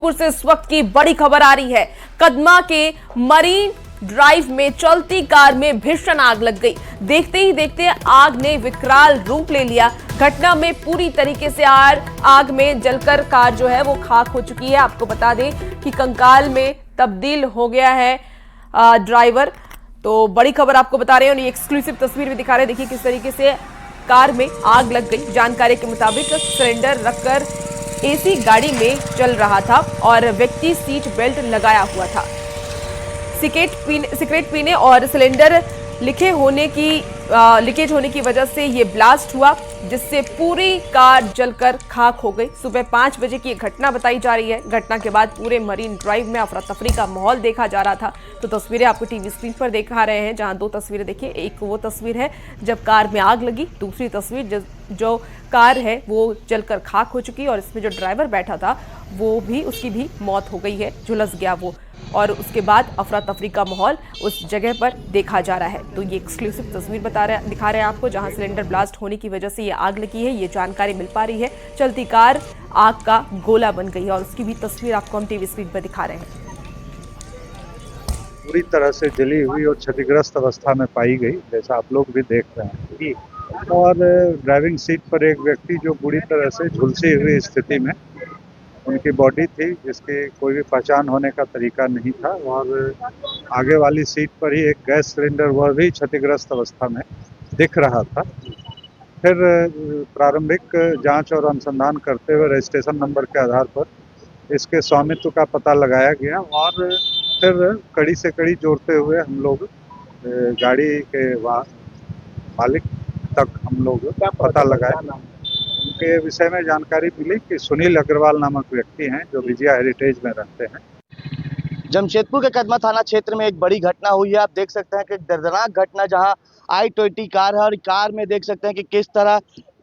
से इस वक्त की बड़ी खबर आ रही है। कदमा के मरीन ड्राइव में चलती कार में भीषण आग लग गई। देखते ही देखते आग ने विकराल रूप ले लिया। घटना में पूरी तरीके से आग में जलकर कार जो है वो खाक हो चुकी है। आपको बता दें कि कंकाल में तब्दील हो गया है ड्राइवर। तो बड़ी खबर आपको बता रहे हैं और ये एक्सक्लूसिव तस्वीर भी दिखा रहे हैं। देखिए किस तरीके से कार में आग लग गई। जानकारी के मुताबिक सिलेंडर रखकर एसी गाड़ी में चल रहा था और व्यक्ति सीट बेल्ट लगाया हुआ था। सिगरेट पीने और सिलेंडर लीकेज होने की वजह से ये ब्लास्ट हुआ, जिससे पूरी कार जलकर खाक हो गई। सुबह 5 बजे की घटना बताई जा रही है। घटना के बाद पूरे मरीन ड्राइव में अफरा तफरी का माहौल देखा जा रहा था। तो तस्वीरें आपको टीवी स्क्रीन पर दिखा रहे हैं, जहां 2 तस्वीरें देखिए। एक वो तस्वीर है जब कार में आग लगी, दूसरी तस्वीर जो कार है वो जलकर खाक हो चुकी है और इसमें जो ड्राइवर बैठा था उसकी भी मौत हो गई है, झुलस गया वो। और उसके बाद अफरा तफरी का माहौल उस जगह पर देखा जा रहा है। तो ये एक्सक्लूसिव तस्वीर दिखा रहे हैं आपको, जहां सिलेंडर ब्लास्ट होने की वजह से ये आग लगी है। ये जानकारी मिल पा रही है। चलती कार आग का गोला बन गई है और उसकी भी तस्वीर आपको हम टीवी स्क्रीन पर दिखा रहे हैं। पूरी तरह से जली हुई और क्षतिग्रस्त अवस्था में पाई गई, जैसा आप लोग भी देख रहे हैं। और ड्राइविंग सीट पर एक व्यक्ति जो बुरी तरह से झुलसी हुई स्थिति में उनकी बॉडी थी, जिसकी कोई भी पहचान होने का तरीका नहीं था। और आगे वाली सीट पर ही एक गैस सिलेंडर, वह भी क्षतिग्रस्त अवस्था में दिख रहा था। फिर प्रारंभिक जांच और अनुसंधान करते हुए रजिस्ट्रेशन नंबर के आधार पर इसके स्वामित्व का पता लगाया गया और फिर कड़ी से कड़ी जोड़ते हुए हम लोग गाड़ी के मालिक तक हम लोग पता लगाए। उनके विषय में जानकारी मिली कि सुनील अग्रवाल नामक व्यक्ति हैं जो विजया हेरिटेज में रहते हैं। जमशेदपुर के कदमा थाना क्षेत्र में एक बड़ी घटना हुई है। आप देख सकते हैं कि दर्दनाक घटना, जहां i20 कार है और कार में देख सकते हैं कि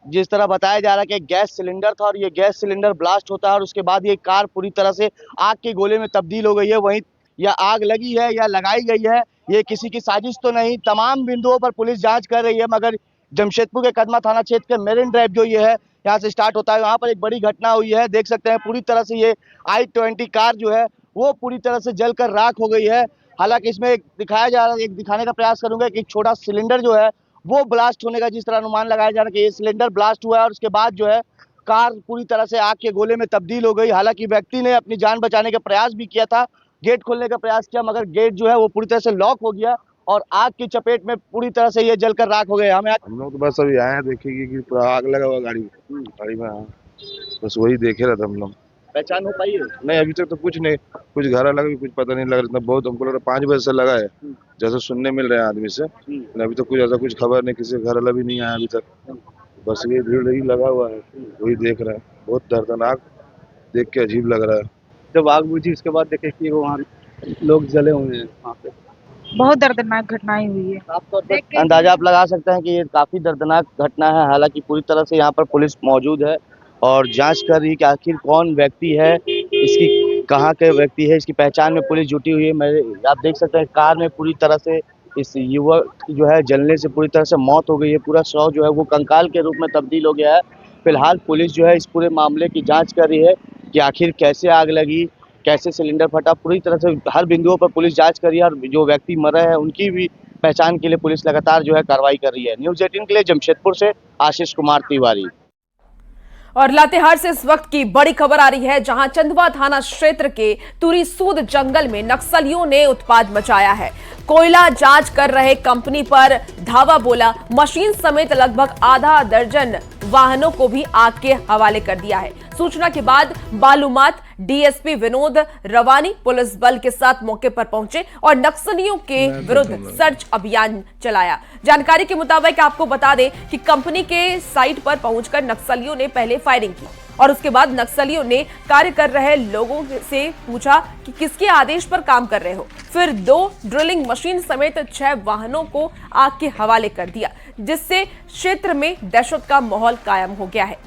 जिस तरह बताया जा रहा है कि गैस सिलेंडर था और ये गैस सिलेंडर ब्लास्ट होता है और उसके बाद ये कार पूरी तरह से आग के गोले में तब्दील हो गई है। वहीं या आग लगी है या लगाई गई है, ये किसी की साजिश तो नहीं। तमाम बिंदुओं पर पुलिस जांच कर रही है, मगर जमशेदपुर के कदमा थाना क्षेत्र के मेरिन ड्राइव जो ये है, यहाँ से स्टार्ट होता है, वहाँ पर एक बड़ी घटना हुई है। देख सकते हैं पूरी तरह से ये i20 कार जो है वो पूरी तरह से जलकर राख हो गई है। हालांकि इसमें एक दिखाने का प्रयास करूंगा कि एक छोटा सिलेंडर जो है वो ब्लास्ट होने का जिस तरह अनुमान लगाया जा रहा है कि ये सिलेंडर ब्लास्ट हुआ है और उसके बाद जो है कार पूरी तरह से आग के गोले में तब्दील हो गई। हालांकि व्यक्ति ने अपनी जान बचाने का प्रयास भी किया था, गेट खोलने का प्रयास किया, मगर गेट जो है वो पूरी तरह से लॉक हो गया और आग की चपेट में पूरी तरह से ये जलकर राख हो गए। हम लोग तो बस अभी आए हैं, देखेंगे कि पूरा आग लगा हुआ गाड़ी में, बस वही देखे रहे थे हम लोग। पहचान हो पाई है? नहीं, अभी तक तो कुछ नहीं, कुछ घर लगा, कुछ पता नहीं लग रहा। बहुत हमको लग रहा 5 बजे से लगा है, जैसा सुनने मिल रहे हैं आदमी से। अभी तक कुछ ऐसा कुछ खबर नहीं, किसी घर वाला भी नहीं आया अभी तक। बस ये भीड़ ही लगा हुआ है, वही देख रहे हैं। बहुत दर्दनाक, देख के अजीब लग रहा है। जब आग बुझी उसके बाद देखे कि वहाँ लोग जले हुए हैं। वहाँ पे बहुत दर्दनाक घटनाएं हुई है। अंदाजा आप लगा सकते हैं कि ये काफी दर्दनाक घटना है। हालांकि पूरी तरह से यहाँ पर पुलिस मौजूद है और जांच कर रही है कि आखिर कौन व्यक्ति है, इसकी कहाँ के व्यक्ति है, इसकी पहचान में पुलिस जुटी हुई है। आप देख सकते हैं कार में पूरी तरह से इस युवक की जो है जलने से पूरी तरह से मौत हो गई है। पूरा शव जो है वो कंकाल के रूप में तब्दील हो गया है। फिलहाल पुलिस जो है इस पूरे मामले की जाँच कर रही है कि आखिर कैसे आग लगी, कैसे सिलेंडर फटा। पूरी तरह से हर बिंदुओं पर पुलिस जांच कर रही है और जो व्यक्ति मरे हैं उनकी भी पहचान के लिए पुलिस लगातार जो है कार्रवाई कर रही है। न्यूज़ 18 के लिए जमशेदपुर से आशीष कुमार तिवारी। और लातेहार से इस वक्त की बड़ी खबर आ रही है, जहां चंदवा थाना क्षेत्र के तुरीसूद जंगल में नक्सलियों ने उत्पात मचाया है। कोयला जांच कर रहे कंपनी पर धावा बोला, मशीन समेत लगभग आधा दर्जन वाहनों को भी आग के हवाले कर दिया है। सूचना के बाद बालूमाथ डीएसपी विनोद रवानी पुलिस बल के साथ मौके पर पहुंचे और नक्सलियों के विरुद्ध सर्च अभियान चलाया। जानकारी के मुताबिक आपको बता दें कि कंपनी के साइट पर पहुंचकर नक्सलियों ने पहले फायरिंग की और उसके बाद नक्सलियों ने कार्य कर रहे लोगों से पूछा कि किसके आदेश पर काम कर रहे हो। फिर 2 ड्रिलिंग मशीन समेत 6 वाहनों को आग के हवाले कर दिया, जिससे क्षेत्र में दहशत का माहौल कायम हो गया है।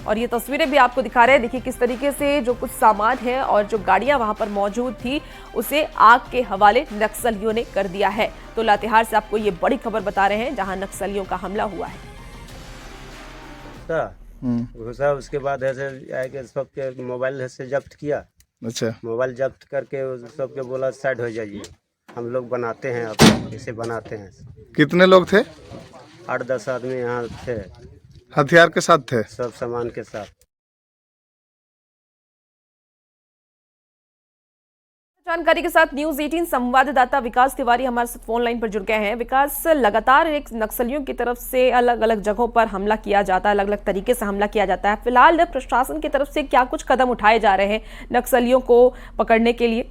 और ये तस्वीरें भी आपको दिखा रहे हैं। देखिए किस तरीके से जो कुछ सामान है और जो गाड़ियां वहां पर मौजूद थी उसे आग के हवाले नक्सलियों ने कर दिया है। तो लातेहार से आपको ये बड़ी खबर बता रहे हैं, जहां नक्सलियों का हमला हुआ है। घुसा, उसके बाद ऐसे आके सबके मोबाइल से जब्त किया। अच्छा। मोबाइल जब्त करके उस सबके बोला साइड हो जाइए, हम लोग बनाते हैं, अब इसे बनाते हैं। कितने लोग थे? 8-10 आदमी यहाँ थे, हथियार के साथ थे? सब सामान के साथ। जानकारी के साथ न्यूज 18 संवाददाता विकास तिवारी हमारे साथ फोन लाइन पर जुड़ गए हैं। विकास, लगातार एक नक्सलियों की तरफ से अलग अलग जगहों पर हमला किया जाता है, अलग अलग तरीके से हमला किया जाता है। फिलहाल प्रशासन की तरफ से क्या कुछ कदम उठाए जा रहे हैं नक्सलियों को पकड़ने के लिए?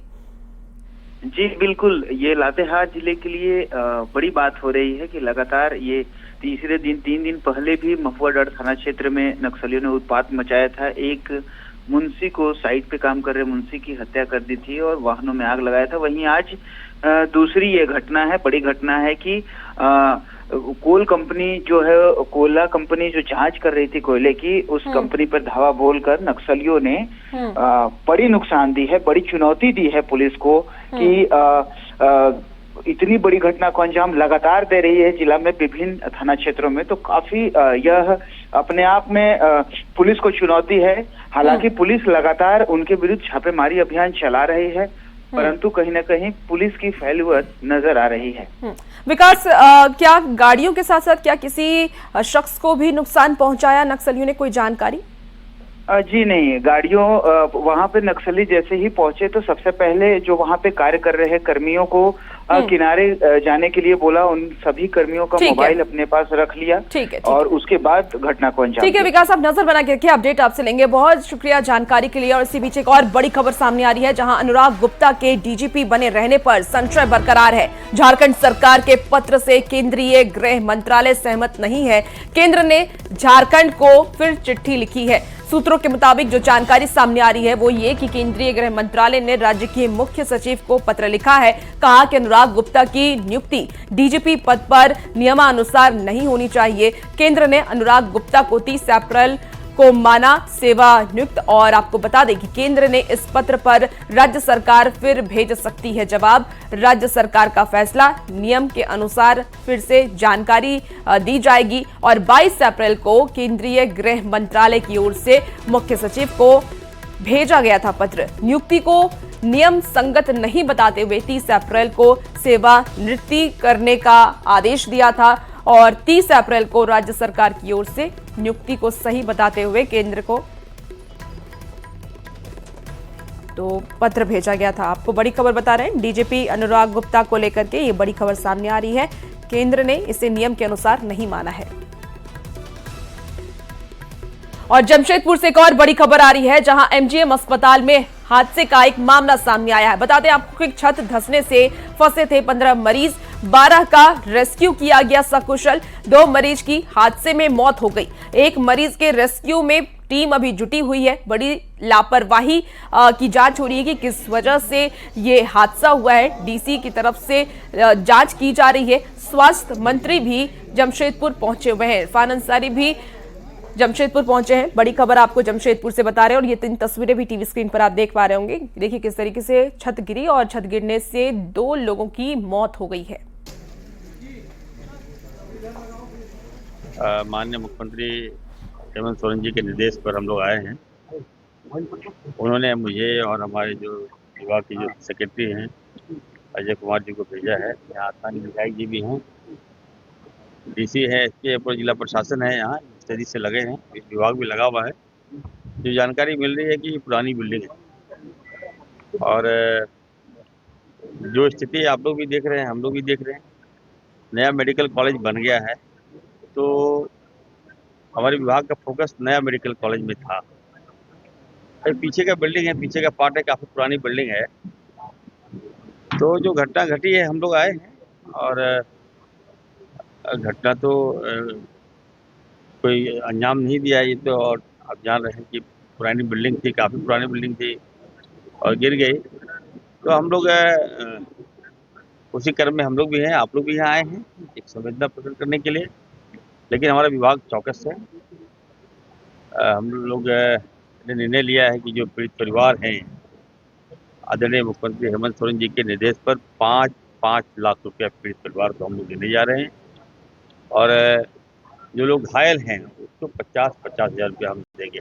जी बिल्कुल, ये लातेहार जिले के लिए बड़ी बात हो रही है कि लगातार ये तीसरे दिन 3 दिन पहले भी मफुआडर थाना क्षेत्र में नक्सलियों ने उत्पात मचाया था। एक मुंशी को, साइट पे काम कर रहे मुंशी की हत्या कर दी थी और वाहनों में आग लगाया था। वहीं आज दूसरी ये घटना है, बड़ी घटना है कि कोल कंपनी जो है, कोयला कंपनी जो जांच कर रही थी कोयले की, उस कंपनी पर धावा बोलकर नक्सलियों ने बड़ी नुकसान दी है, बड़ी चुनौती दी है पुलिस को कि इतनी बड़ी घटना को अंजाम लगातार दे रही है जिला में विभिन्न थाना क्षेत्रों में। तो काफी यह अपने आप में पुलिस को चुनौती है। हालांकि पुलिस लगातार उनके विरुद्ध छापेमारी अभियान चला रही है, परंतु कहीं न कहीं पुलिस की फेल्यूर नजर आ रही है। विकास, क्या गाड़ियों के साथ साथ क्या किसी शख्स को भी नुकसान पहुंचाया नक्सलियों ने, कोई जानकारी? जी नहीं, गाड़ियों वहां पे नक्सली जैसे ही पहुंचे तो सबसे पहले जो वहां पे कार्य कर रहे कर्मियों को किनारे जाने के लिए बोला। उन सभी कर्मियों का मोबाइल अपने पास रख लिया। ठीक है। और उसके बाद घटना को अंजाम दिया। विकास, आप नजर बना के रखिए, अपडेट आपसे लेंगे। बहुत शुक्रिया जानकारी के लिए। और इसी बीच एक और बड़ी खबर सामने आ रही है, जहां अनुराग गुप्ता के डीजीपी बने रहने पर संशय बरकरार है। झारखंड सरकार के पत्र से केंद्रीय गृह मंत्रालय सहमत नहीं है। केंद्र ने झारखंड को फिर चिट्ठी लिखी है। सूत्रों के मुताबिक जो जानकारी सामने आ रही है वो ये कि केंद्रीय गृह मंत्रालय ने राज्य के मुख्य सचिव को पत्र लिखा है। कहा कि अनुराग गुप्ता की नियुक्ति डीजीपी पद पर नियमानुसार नहीं होनी चाहिए। केंद्र ने अनुराग गुप्ता को 30 अप्रैल को माना सेवानियुक्त। और आपको बता दें कि केंद्र ने इस पत्र पर राज्य सरकार फिर भेज सकती है जवाब। राज्य सरकार का फैसला नियम के अनुसार फिर से जानकारी दी जाएगी। और 22 अप्रैल को केंद्रीय गृह मंत्रालय की ओर से मुख्य सचिव को भेजा गया था पत्र। नियुक्ति को नियम संगत नहीं बताते हुए 30 अप्रैल को सेवानिवृत्ति करने का आदेश दिया था। और 30 अप्रैल को राज्य सरकार की ओर से नियुक्ति को सही बताते हुए केंद्र को तो पत्र भेजा गया था। आपको बड़ी खबर बता रहे हैं, डीजीपी अनुराग गुप्ता को लेकर के ये बड़ी खबर सामने आ रही है। केंद्र ने इसे नियम के अनुसार नहीं माना है। और जमशेदपुर से एक और बड़ी खबर आ रही है, जहां एमजीएम अस्पताल में हादसे का एक मामला सामने आया है। बता दें आपको कि छत धंसने से फंसे थे 15 मरीज, 12 का रेस्क्यू किया गया सकुशल। 2 मरीज की हादसे में मौत हो गई। एक मरीज के रेस्क्यू में टीम अभी जुटी हुई है। बड़ी लापरवाही की जांच हो रही है कि किस वजह से ये हादसा हुआ है। डीसी की तरफ से जांच की जा रही है। स्वास्थ्य मंत्री भी जमशेदपुर पहुंचे हुए हैं। इरफान अंसारी भी जमशेदपुर पहुंचे हैं। बड़ी खबर आपको जमशेदपुर से बता रहे हैं। और ये 3 तस्वीरें भी टीवी स्क्रीन पर आप देख पा रहे होंगे। देखिए किस तरीके से छत गिरी और छत गिरने से 2 लोगों की मौत हो गई है। माननीय मुख्यमंत्री हेमंत सोरेन जी के निर्देश पर हम लोग आए हैं। उन्होंने मुझे और हमारे जो विभाग की जो सेक्रेटरी हैं अजय कुमार जी को भेजा है। यहाँ स्थानीय विधायक जी भी हैं, डीसी है, एसपी है, जिला प्रशासन है, यहाँ तेजी से लगे हैं, विभाग भी लगा हुआ है। जो जानकारी मिल रही है कि पुरानी बिल्डिंग है और जो स्थिति आप लोग भी देख रहे हैं, हम लोग भी देख रहे हैं, नया मेडिकल कॉलेज बन गया है। तो हमारे विभाग का फोकस नया मेडिकल कॉलेज में था। पीछे का बिल्डिंग है, पीछे का पार्ट है, काफ़ी पुरानी बिल्डिंग है। तो जो घटना घटी है, हम लोग आए हैं और घटना तो कोई अंजाम नहीं दिया। ये तो और आप जान रहे हैं कि पुरानी बिल्डिंग थी, काफ़ी पुरानी बिल्डिंग थी और गिर गई। तो हम लोग उसी क्रम में हम लोग भी हैं, आप लोग भी यहाँ आए हैं एक संवेदना प्रकट करने के लिए। लेकिन हमारा विभाग चौकस है। हम लोग ने निर्णय लिया है कि जो पीड़ित परिवार हैं, आदरणीय मुख्यमंत्री हेमंत सोरेन जी के निर्देश पर 5 लाख रुपया पीड़ित परिवार को हम लोग देने जा रहे हैं। और जो लोग घायल हैं उसको 50-50 हजार रुपया हम देंगे।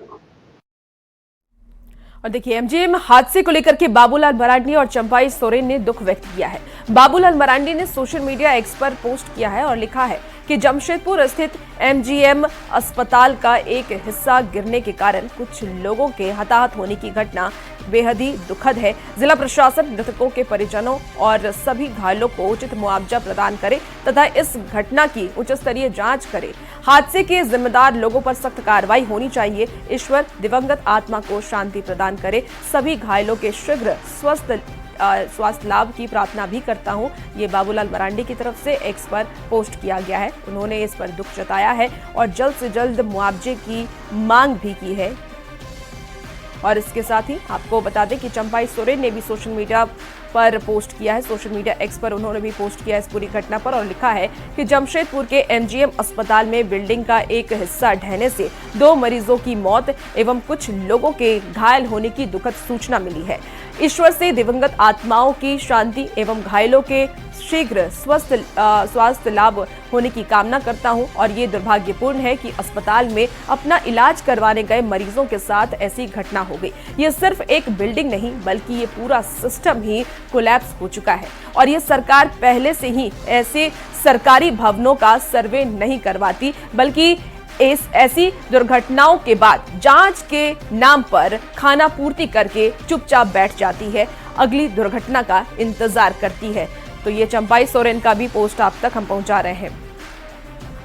और देखिए, एमजीएम हादसे को लेकर के बाबूलाल मरांडी और चंपाई सोरेन ने दुख व्यक्त किया है। बाबूलाल मरांडी ने सोशल मीडिया एक्स पर पोस्ट किया है और लिखा है कि जमशेदपुर स्थित एमजीएम अस्पताल का एक हिस्सा गिरने के कारण कुछ लोगों के हताहत होने की घटना बेहद ही दुखद है। जिला प्रशासन मृतकों के परिजनों और सभी घायलों को उचित मुआवजा प्रदान करे तथा इस घटना की उच्च स्तरीय जांच करे। हादसे के जिम्मेदार लोगों पर सख्त कार्रवाई होनी चाहिए। ईश्वर दिवंगत आत्मा को शांति प्रदान करे। सभी घायलों के शीघ्र स्वास्थ्य लाभ की प्रार्थना भी करता हूं। ये बाबूलाल मरांडी की तरफ से एक्स पर पोस्ट किया गया है। उन्होंने इस पर दुख जताया है और जल्द से जल्द मुआवजे की मांग भी की है। और इसके साथ ही आपको बता दें कि चंपाई सोरेन ने भी सोशल मीडिया पर पोस्ट किया है। सोशल मीडिया एक्स पर उन्होंने भी पोस्ट किया इस पूरी घटना पर और लिखा है कि जमशेदपुर के एमजीएम अस्पताल में बिल्डिंग का एक हिस्सा ढहने से 2 मरीजों की मौत एवं कुछ लोगों के घायल होने की दुखद सूचना मिली है। ईश्वर से दिवंगत आत्माओं की शांति एवं घायलों के शीघ्र स्वास्थ्य लाभ होने की कामना करता हूं और ये दुर्भाग्यपूर्ण है कि अस्पताल में अपना इलाज करवाने गए मरीजों के साथ ऐसी घटना हो गई। ये सिर्फ एक बिल्डिंग नहीं बल्कि ये पूरा सिस्टम ही कोलैप्स हो चुका है और ये सरकार पहले से ही ऐसे सरकारी भवनों का सर्वे नहीं करवाती बल्कि ऐसी दुर्घटनाओं के बाद जांच के नाम पर खाना पूर्ति करके चुपचाप बैठ जाती है, अगली दुर्घटना का इंतजार करती है। तो ये चंपाई सोरेन का भी पोस्ट आप तक हम पहुंचा रहे हैं।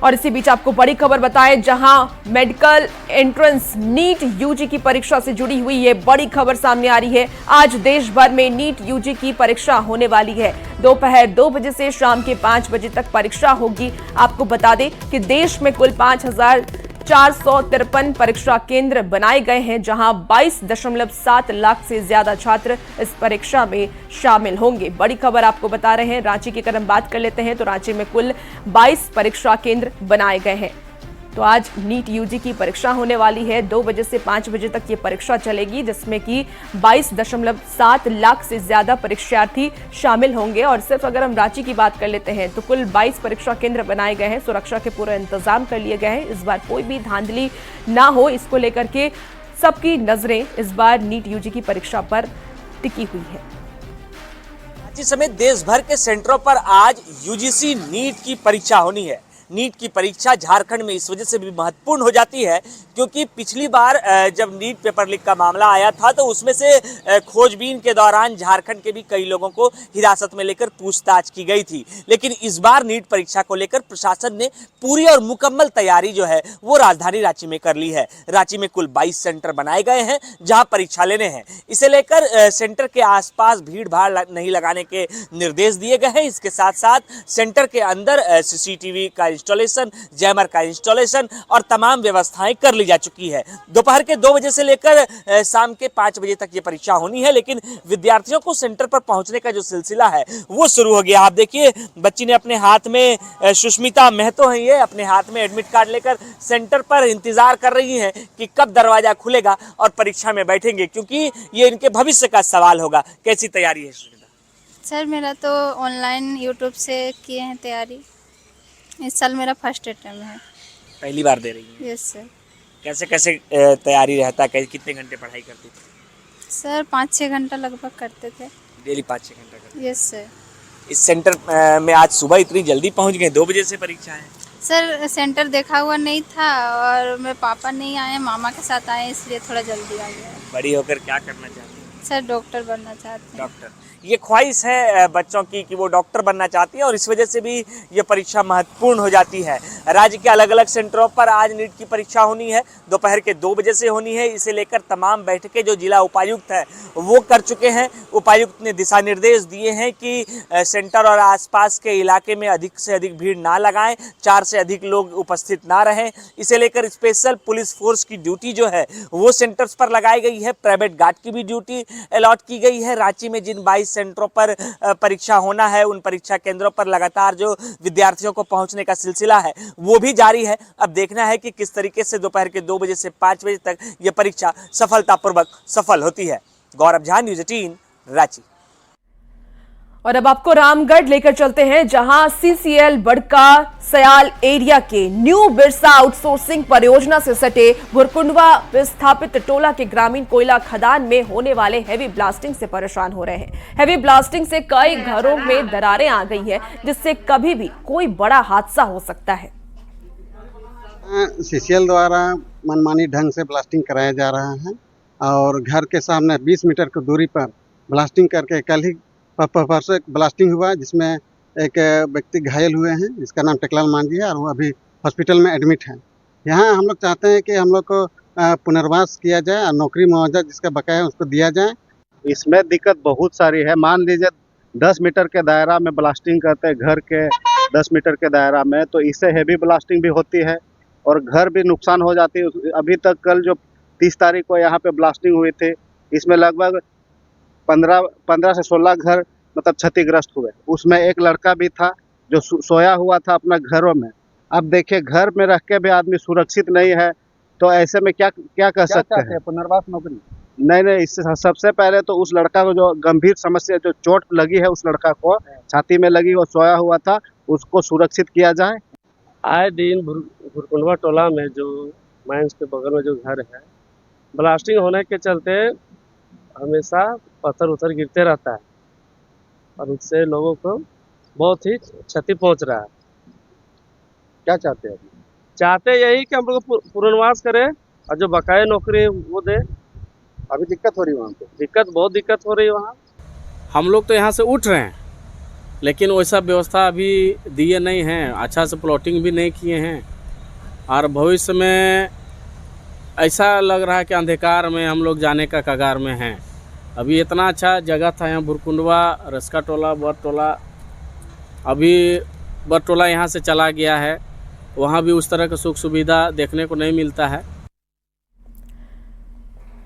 और इसी बीच आपको बड़ी खबर बताएं, जहां मेडिकल एंट्रेंस नीट यूजी की परीक्षा से जुड़ी हुई ये बड़ी खबर सामने आ रही है। आज देश भर में नीट यूजी की परीक्षा होने वाली है। दोपहर 2 बजे से शाम के 5 बजे तक परीक्षा होगी। आपको बता दें कि देश में कुल 5453 परीक्षा केंद्र बनाए गए हैं, जहां 22.7 लाख से ज्यादा छात्र इस परीक्षा में शामिल होंगे। बड़ी खबर आपको बता रहे हैं। रांची की अगर हम बात कर लेते हैं तो रांची में कुल 22 परीक्षा केंद्र बनाए गए हैं। तो आज नीट यूजी की परीक्षा होने वाली है। 2 बजे से 5 बजे तक ये परीक्षा चलेगी, जिसमें कि 22.7 लाख से ज्यादा परीक्षार्थी शामिल होंगे। और सिर्फ अगर हम रांची की बात कर लेते हैं तो कुल 22 परीक्षा केंद्र बनाए गए हैं। सुरक्षा के पूरे इंतजाम कर लिए गए हैं। इस बार कोई भी धांधली ना हो, इसको लेकर के सबकी नजरें इस बार नीट यूजी की परीक्षा पर टिकी हुई है। रांची समेत देश भर के सेंटरों पर आज यूजीसी नीट की परीक्षा होनी है। नीट की परीक्षा झारखंड में इस वजह से भी महत्वपूर्ण हो जाती है क्योंकि पिछली बार जब नीट पेपर लीक का मामला आया था तो उसमें से खोजबीन के दौरान झारखंड के भी कई लोगों को हिरासत में लेकर पूछताछ की गई थी। लेकिन इस बार नीट परीक्षा को लेकर प्रशासन ने पूरी और मुकम्मल तैयारी जो है वो राजधानी रांची में कर ली है। रांची में कुल 22 सेंटर बनाए गए हैं जहां परीक्षा लेने हैं। इसे लेकर सेंटर के आसपास भीड़ भाड़ नहीं लगाने के निर्देश दिए गए हैं। इसके साथ साथ सेंटर के अंदर CCTV का इंस्टॉलेशन, जैमर का इंस्टॉलेशन और तमाम व्यवस्थाएं कर ली जा चुकी है। दोपहर के 2 बजे से लेकर शाम के 5 बजे तक ये परीक्षा होनी है। लेकिन विद्यार्थियों को सेंटर पर पहुंचने का जो सिलसिला है वो शुरू हो गया। आप देखिए, बच्ची ने अपने हाथ में, सुष्मिता महतो है ये, अपने हाथ में एडमिट कार्ड लेकर सेंटर पर इंतजार कर रही हैं कि कब दरवाजा खुलेगा और परीक्षा में बैठेंगे, क्योंकि ये इनके भविष्य का सवाल होगा। कैसी तैयारी है सुष्मिता? सर मेरा तो ऑनलाइन यूट्यूब से किए हैं तैयारी। इस साल मेरा फर्स्ट अटेम्प्ट है। पहली बार दे रही है? Yes sir. कैसे कैसे तैयारी रहता है? कितने घंटे पढ़ाई करती थी? सर 5-6 घंटा लगभग करते थे। डेली 5-6 घंटा करते? Yes sir. इस सेंटर में आज सुबह इतनी जल्दी पहुंच गए? 2 बजे से परीक्षा है? सर सेंटर देखा हुआ नहीं था और मेरे पापा नहीं आए, मामा के साथ आए, इसलिए थोड़ा जल्दी आ गया। बड़ी होकर क्या करना चाहती हैं? सर डॉक्टर बनना चाहती हूँ। डॉक्टर, ये ख्वाहिश है बच्चों की कि वो डॉक्टर बनना चाहती है और इस वजह से भी ये परीक्षा महत्वपूर्ण हो जाती है। राज्य के अलग अलग सेंटरों पर आज नीट की परीक्षा होनी है। दोपहर के 2 बजे से होनी है। इसे लेकर तमाम बैठकें जो जिला उपायुक्त है वो कर चुके हैं। उपायुक्त ने दिशा निर्देश दिए हैं कि सेंटर और आसपास के इलाके में अधिक से अधिक भीड़ ना लगाएं, 4 से अधिक लोग उपस्थित ना रहें। इसे लेकर स्पेशल पुलिस फोर्स की ड्यूटी जो है वो सेंटर्स पर लगाई गई है। प्राइवेट गार्ड की भी ड्यूटी अलॉट की गई है। रांची में जिन 22 सेंटरों पर परीक्षा होना है उन परीक्षा केंद्रों पर लगातार जो विद्यार्थियों को पहुंचने का सिलसिला है वो भी जारी है। अब देखना है कि किस तरीके से दोपहर के 2 बजे से 5 बजे तक ये परीक्षा सफलतापूर्वक सफल होती है। गौरव झा, न्यूज़ 18, रांची। और अब आपको रामगढ़ लेकर चलते हैं, जहां सीसीएल बड़का सयाल एरिया के न्यू बिरसा आउटसोर्सिंग परियोजना से सटे भुरकुंडवा विस्थापित टोला के ग्रामीण कोयला खदान में होने वाले हैवी ब्लास्टिंग से परेशान हो रहे हैं। हैवी ब्लास्टिंग से कई घरों में दरारें आ गई है, जिससे कभी भी कोई बड़ा हादसा हो सकता है। सीसीएल द्वारा मनमानी ढंग से ब्लास्टिंग कराया जा रहा है और घर के सामने 20 मीटर की दूरी पर ब्लास्टिंग करके कल ही परसों ब्लास्टिंग हुआ, जिसमें एक व्यक्ति घायल हुए हैं जिसका नाम टेकलाल मांझी है और वो अभी हॉस्पिटल में एडमिट है। यहाँ हम लोग चाहते हैं कि हम लोग को पुनर्वास किया जाए और नौकरी मुआवजा जिसका बकाया है उसको दिया जाए। इसमें दिक्कत बहुत सारी है। मान लीजिए 10 मीटर के दायरा में ब्लास्टिंग करते हैं, घर के 10 मीटर के दायरा में, तो इससे हेवी ब्लास्टिंग भी होती है और घर भी नुकसान हो जाती है। अभी तक कल जो 30 तारीख को यहाँ पे ब्लास्टिंग हुई थी, इसमें लगभग 15 से 16 घर मतलब क्षतिग्रस्त हुए। उसमें एक लड़का भी था जो सोया हुआ था अपना घरों में। अब देखिए घर में रह के भी आदमी सुरक्षित नहीं है, तो ऐसे में क्या कर सकते हैं? पुनर्वास नौकरी नहीं, इससे सबसे पहले तो उस लड़का को जो गंभीर समस्या जो चोट लगी है, उस लड़का को छाती में लगी, वो सोया हुआ था, उसको सुरक्षित किया जाए। आए दिन भुरकुंडवा टोला में जो माइंस के बगल में जो घर है, ब्लास्टिंग होने के चलते हमेशा पत्थर उथर गिरते रहता है और उससे लोगों को बहुत ही क्षति पहुंच रहा है। क्या चाहते हैं? चाहते यही कि हम लोग पुनर्वास करें और जो बकाया नौकरी है वो दे। अभी दिक्कत हो रही है वहाँ पे, बहुत दिक्कत हो रही है वहाँ। हम लोग तो यहाँ से उठ रहे हैं, लेकिन वैसा व्यवस्था अभी दिए नहीं हैं, अच्छा से प्लॉटिंग भी नहीं किए हैं और भविष्य में ऐसा लग रहा है कि अंधकार में हम लोग जाने का कगार में हैं। अभी इतना अच्छा जगह था यहाँ भुरकुंडवा, रस्का टोला, बर टोला, अभी बर टोला यहाँ से चला गया है, वहाँ भी उस तरह का सुख सुविधा देखने को नहीं मिलता है।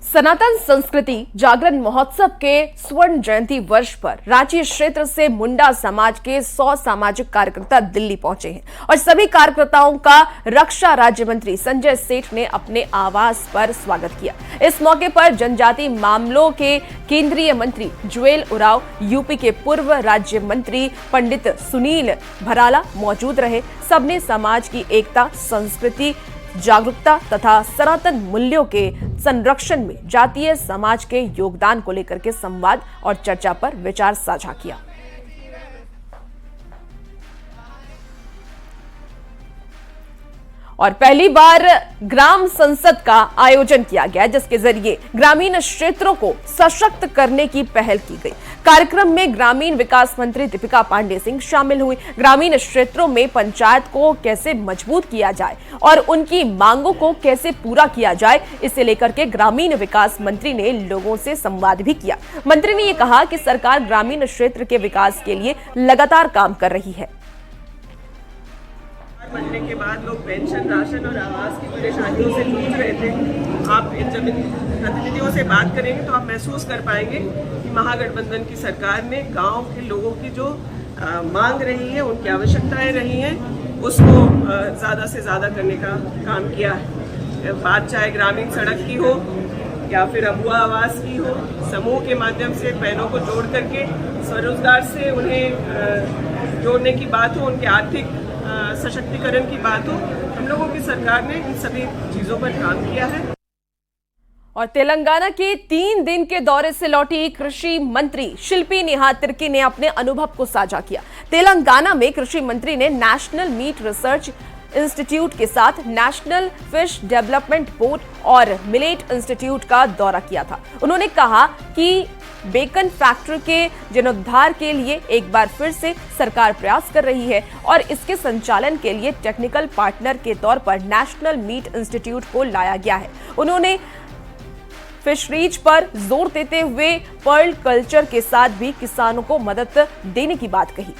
सनातन संस्कृति जागरण महोत्सव के स्वर्ण जयंती वर्ष पर रांची क्षेत्र से मुंडा समाज के 100 सामाजिक कार्यकर्ता दिल्ली पहुंचे हैं और सभी कार्यकर्ताओं का रक्षा राज्य मंत्री संजय सेठ ने अपने आवास पर स्वागत किया। इस मौके पर जनजाति मामलों के केंद्रीय मंत्री जुएल उराव, यूपी के पूर्व राज्य मंत्री पंडित सुनील भराला मौजूद रहे। सबने समाज की एकता, संस्कृति, जागरूकता तथा सनातन मूल्यों के संरक्षण में जातीय समाज के योगदान को लेकर के संवाद और चर्चा पर विचार साझा किया। और पहली बार ग्राम संसद का आयोजन किया गया, जिसके जरिए ग्रामीण क्षेत्रों को सशक्त करने की पहल की गई। कार्यक्रम में ग्रामीण विकास मंत्री दीपिका पांडे सिंह शामिल हुई। ग्रामीण क्षेत्रों में पंचायत को कैसे मजबूत किया जाए और उनकी मांगों को कैसे पूरा किया जाए, इसे लेकर के ग्रामीण विकास मंत्री ने लोगों से संवाद भी किया। मंत्री ने यह कहा कि सरकार ग्रामीण क्षेत्र के विकास के लिए लगातार काम कर रही है। बनने के बाद लोग पेंशन, राशन और आवास की परेशानियों से जूझ रहे थे। आप जब इन प्रतिनिधियों से बात करेंगे तो आप महसूस कर पाएंगे कि महागठबंधन की सरकार ने गांव के लोगों की जो मांग रही है, उनकी आवश्यकताएं रही हैं, उसको ज़्यादा से ज़्यादा करने का काम किया है। बात चाहे ग्रामीण सड़क की हो या फिर अबुआ आवास की हो, समूह के माध्यम से बहनों को जोड़ करके स्वरोजगार से उन्हें जोड़ने की बात हो, उनके आर्थिक सशक्तिकरण की बात हो, हम लोगों की सरकार ने इन सभी चीजों पर काम किया है। और तेलंगाना के 3 दिन के दौरे से लौटी कृषि मंत्री शिल्पी नेहा तिर्की ने अपने अनुभव को साझा किया। तेलंगाना में कृषि मंत्री ने नेशनल मीट रिसर्च इंस्टीट्यूट के साथ नेशनल फिश डेवलपमेंट बोर्ड और मिलेट इंस्टीट्यूट का दौरा किया था। उन्होंने कहा कि बेकन फैक्ट्री के जीर्णोद्धार के लिए एक बार फिर से सरकार प्रयास कर रही है और इसके संचालन के लिए टेक्निकल पार्टनर के तौर पर नेशनल मीट इंस्टीट्यूट को लाया गया है। उन्होंने फिशरीज पर जोर देते हुए पर्ल कल्चर के साथ भी किसानों को मदद देने की बात कही।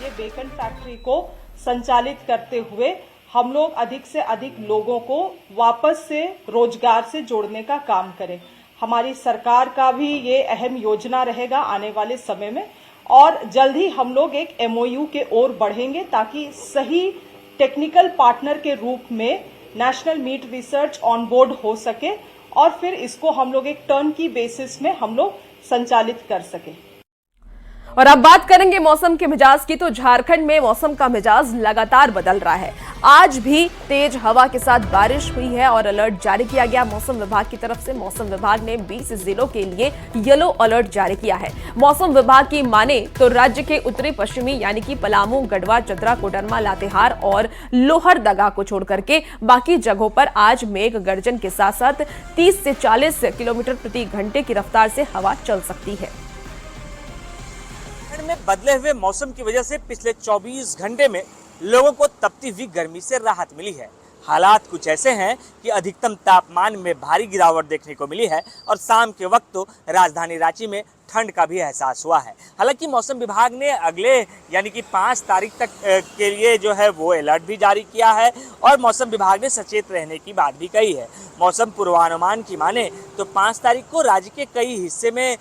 ये बेकन फैक्ट्री को संचालित करते हुए हम लोग अधिक से अधिक लोगों को वापस से रोजगार से जोड़ने का काम करें। हमारी सरकार का भी ये अहम योजना रहेगा आने वाले समय में और जल्द ही हम लोग एक MOU के ओर बढ़ेंगे ताकि सही टेक्निकल पार्टनर के रूप में national meat research on board हो सके और फिर इसको हम लोग एक टर्न की बेसिस में हम लोग संचालित कर सकें। और अब बात करेंगे मौसम के मिजाज की। तो झारखंड में मौसम का मिजाज लगातार बदल रहा है। आज भी तेज हवा के साथ बारिश हुई है और अलर्ट जारी किया गया मौसम विभाग की तरफ से। मौसम विभाग ने 20 जिलों के लिए येलो अलर्ट जारी किया है। मौसम विभाग की माने तो राज्य के उत्तरी पश्चिमी यानी कि पलामू, गढ़वा, चतरा, कोडरमा, लातेहार और लोहरदगा को छोड़कर के बाकी जगहों पर आज मेघ गर्जन के साथ साथ 30 से 40 किलोमीटर प्रति घंटे की रफ्तार से हवा चल सकती है। में बदले हुए मौसम की वजह से पिछले 24 घंटे में लोगों को तपती हुई गर्मी से राहत मिली है। हालात कुछ ऐसे हैं कि अधिकतम तापमान में भारी गिरावट देखने को मिली है और शाम के वक्त तो राजधानी रांची में ठंड का भी एहसास हुआ है। हालांकि मौसम विभाग ने अगले यानी कि 5 तारीख तक के लिए जो है वो अलर्ट भी जारी किया है और मौसम विभाग ने सचेत रहने की बात भी कही है। मौसम पूर्वानुमान की माने तो 5 तारीख को राज्य के कई हिस्से में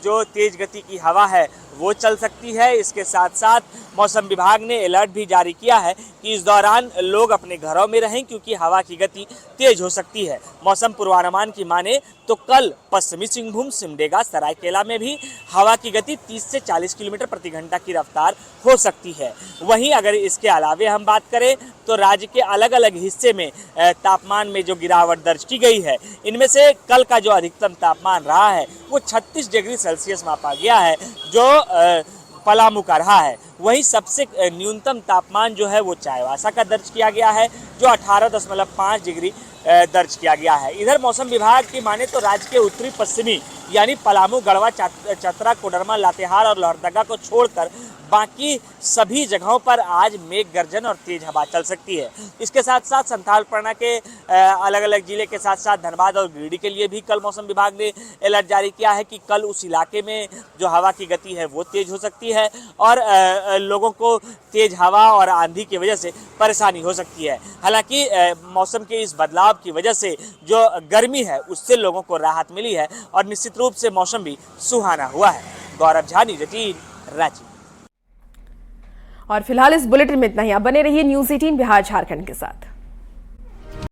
जो तेज गति की हवा है वो चल सकती है। इसके साथ साथ मौसम विभाग ने अलर्ट भी जारी किया है कि इस दौरान लोग अपने घरों में रहें क्योंकि हवा की गति तेज हो सकती है। मौसम पूर्वानुमान की माने तो कल पश्चिमी सिंहभूम, सिमडेगा, सरायकेला में भी हवा की गति 30 से 40 किलोमीटर प्रति घंटा की रफ्तार हो सकती है। वहीं अगर इसके अलावे हम बात करें तो राज्य के अलग अलग हिस्से में तापमान में जो गिरावट दर्ज की गई है, इनमें से कल का जो अधिकतम तापमान रहा है वो 36 डिग्री सेल्सियस मापा गया है जो पलामू का रहा है। वहीं सबसे न्यूनतम तापमान जो है वो चाईबासा का दर्ज किया गया है जो 18.5 डिग्री दर्ज किया गया है। इधर मौसम विभाग की माने तो राज्य के उत्तरी पश्चिमी यानी पलामू, गढ़वा, चतरा, कोडरमा, लातेहार और लोहरदगा को छोड़कर बाकी सभी जगहों पर आज मेघ गर्जन और तेज हवा चल सकती है। इसके साथ साथ संथाल परगना के अलग अलग जिले के साथ साथ धनबाद और गिरिडीह के लिए भी कल मौसम विभाग ने अलर्ट जारी किया है कि कल उस इलाके में जो हवा की गति है वो तेज हो सकती है और लोगों को तेज हवा और आंधी की वजह से परेशानी हो सकती है। हालांकि मौसम के इस बदलाव की वजह से जो गर्मी है उससे लोगों को राहत मिली है और निश्चित रूप से मौसम भी सुहाना हुआ है। गौरव झा, न्यूज़ 18 रांची। और फिलहाल इस बुलेटिन में इतना ही। आप बने रहिए न्यूज़ 18 बिहार झारखंड के साथ।